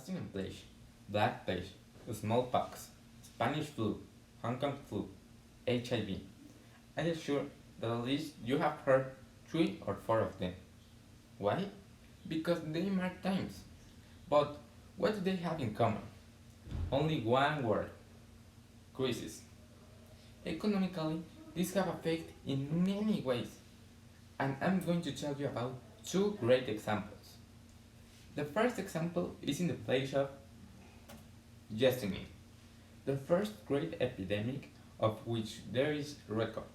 Boston plague, black plague, smallpox, Spanish flu, Hong Kong flu, HIV. I am sure that at least you have heard 3 or 4 of them. Why? Because they mark times. But what do they have in common? Only one word: crisis. Economically, these have effect in many ways, and I'm going to tell you about 2 great examples. The first example is in the place of Destiny, the first great epidemic of which there is record,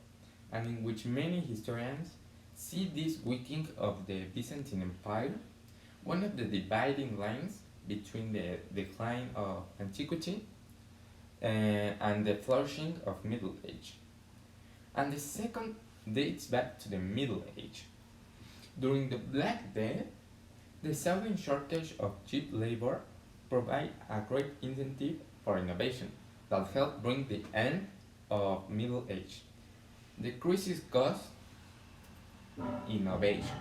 and in which many historians see this weakening of the Byzantine Empire, one of the dividing lines between the decline of antiquity and the flourishing of Middle Age. And the second dates back to the Middle Age. During the Black Death, the sudden shortage of cheap labor provided a great incentive for innovation that helped bring the end of Middle Age. The crisis caused innovation.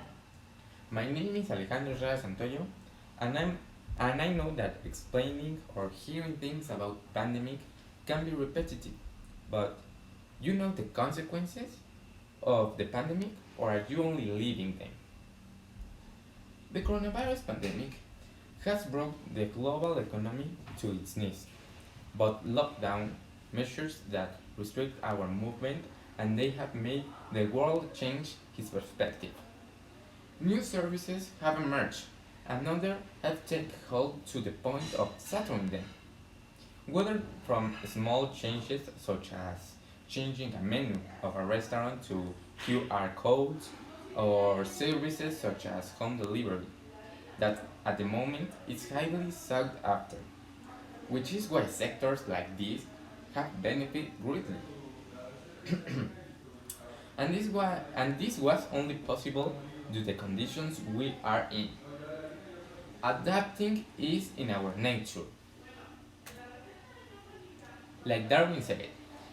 My name is Alejandro Herrera Santoyo, and I know that explaining or hearing things about pandemic can be repetitive, but you know the consequences of the pandemic, or are you only living them? The coronavirus pandemic has brought the global economy to its knees, but lockdown measures that restrict our movement, and they have made the world change its perspective. New services have emerged, and others have taken hold to the point of saturating them, whether from small changes such as changing a menu of a restaurant to QR codes, or services such as home delivery, that at the moment is highly sought after, which is why sectors like this have benefited greatly. And this was only possible due to the conditions we are in. Adapting is in our nature. Like Darwin said,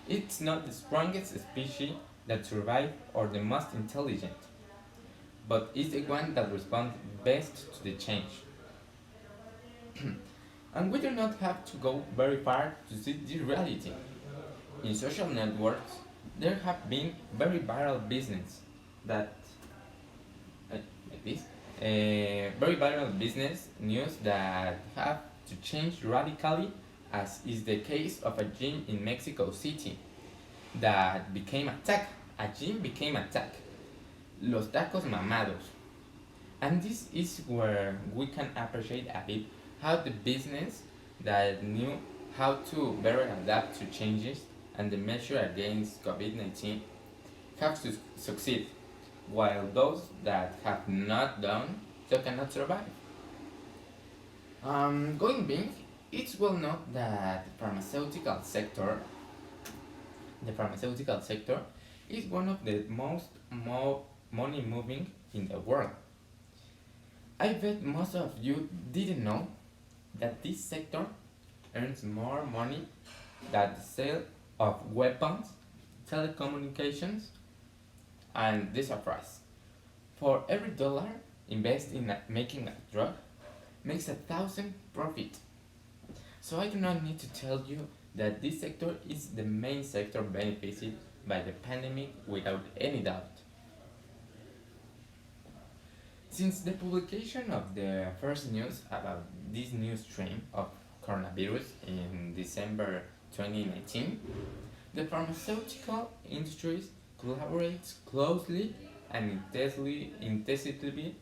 it's not the strongest species that survive or the most intelligent, but it's the one that responds best to the change. And we do not have to go very far to see this reality. In social networks, there have been very viral business that like this, very viral business news that have to change radically, as is the case of a gym in Mexico City that became attacked. A gym became attacked. Los tacos mamados. And this is where we can appreciate a bit how the business that knew how to better adapt to changes and the measure against COVID-19 have to succeed, while those that have not done so cannot survive. Going big, it's well known that the pharmaceutical sector is one of the most money moving in the world. I bet most of you didn't know that this sector earns more money than the sale of weapons, telecommunications, and this surprise. For every dollar invested in making a drug, makes 1,000 profit. So I do not need to tell you that this sector is the main sector benefited by the pandemic without any doubt. Since the publication of the first news about this new strain of coronavirus in December 2019, the pharmaceutical industries collaborates closely and intensively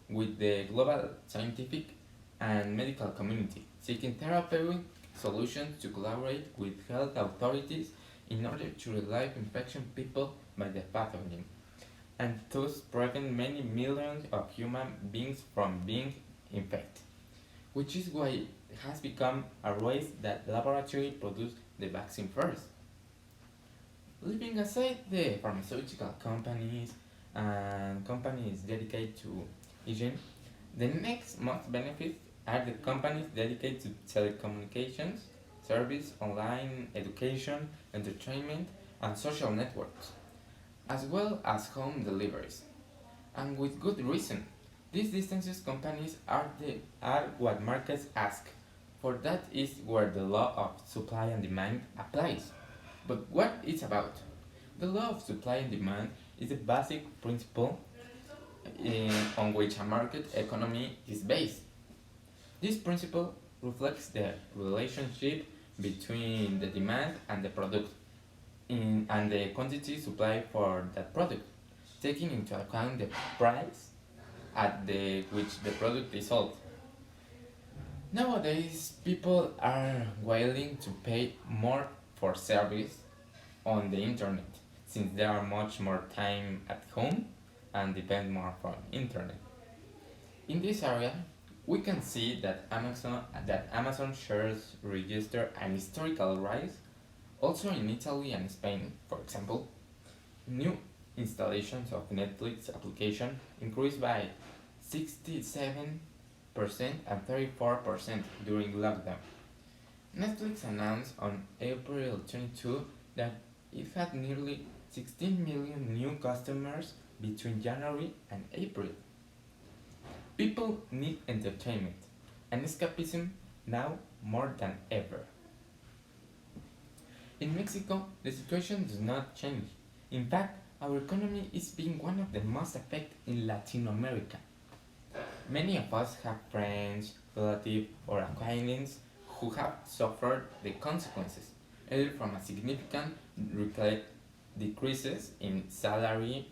with the global scientific and medical community, seeking therapeutic solutions to collaborate with health authorities in order to relieve infection people by the pathogen, and thus prevent many millions of human beings from being infected, which is why it has become a race that laboratory produce the vaccine first. Leaving aside the pharmaceutical companies and companies dedicated to hygiene, the next most benefits are the companies dedicated to telecommunications, service, online education, entertainment, and social networks, as well as home deliveries. And with good reason. These distances companies are what markets ask for that is where the law of supply and demand applies. But what it's about? The law of supply and demand is a basic principle on which a market economy is based. This principle reflects the relationship between the demand and the product and the quantity supplied for that product, taking into account the price at which the product is sold. Nowadays, people are willing to pay more for service on the internet since they are much more time at home and depend more from internet. In this area, we can see that Amazon shares register an historical rise also in Italy and Spain. For example, new installations of Netflix application increased by 67% and 34% during lockdown. Netflix announced on April 22 that it had nearly 16 million new customers between January and April. People need entertainment and escapism now more than ever. In Mexico, the situation does not change. In fact, our economy is being one of the most affected in Latin America. Many of us have friends, relatives, or acquaintances who have suffered the consequences, either from a significant decreases in salary,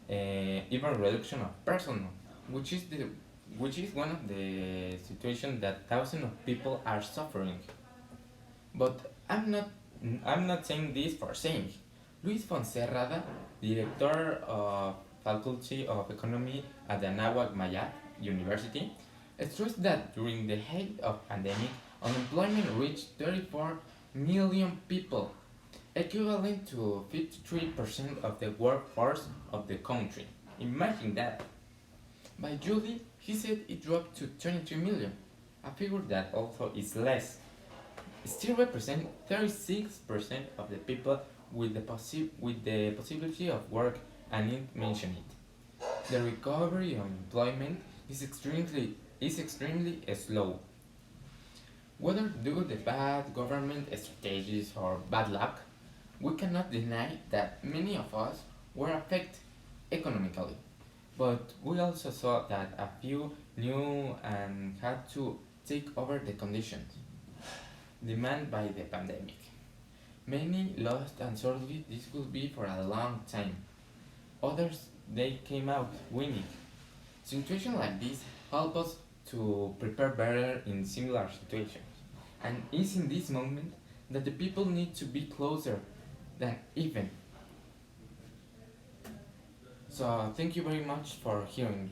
even reduction of personnel, which is the which is one of the situations that thousands of people are suffering. But I'm not saying this for saying. Luis Fonserrada, director of Faculty of Economy at the Anáhuac Maya University, stressed that during the height of pandemic, unemployment reached 34 million people, equivalent to 53% of the workforce of the country. Imagine that. By July, he said it dropped to 23 million, a figure that also is less. Still represent 36% of the people with the possibility of work, and it mentioned it. The recovery of employment is extremely slow. Whether due to bad government strategies or bad luck, we cannot deny that many of us were affected economically. But we also saw that a few knew and had to take over the conditions demanded by the pandemic. Many lost and sadly this could be for a long time. Others they came out winning. Situations like this help us to prepare better in similar situations. And it's in this moment that the people need to be closer than even. So thank you very much for hearing.